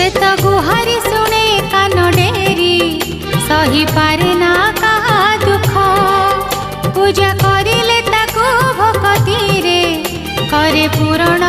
से तो गुहारी सुने कान डेरी सही पारे ना कहा दुख पूजा करिले ताकू भक्ति रे करे पूरण